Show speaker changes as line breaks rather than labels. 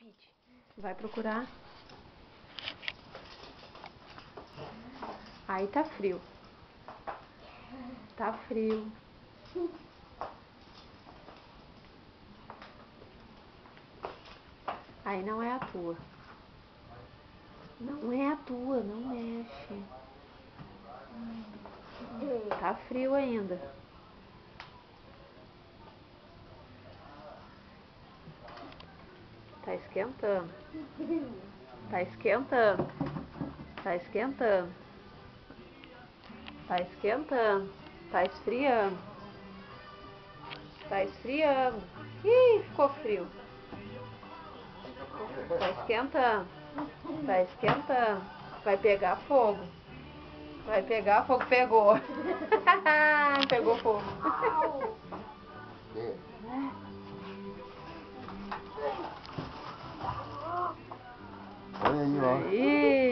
Pete, vai procurar. Aí tá frio. Tá frio. Aí não é a tua. Não é a tua, não mexe. Tá frio ainda. Tá esquentando. Tá esquentando. Tá esquentando. Tá esquentando. Tá esfriando. Tá esfriando. Ih, ficou frio. Tá esquentando. Tá esquentando. Vai pegar fogo. Vai pegar fogo. Pegou. Pegou fogo.
Olha aí, ó.
Aí.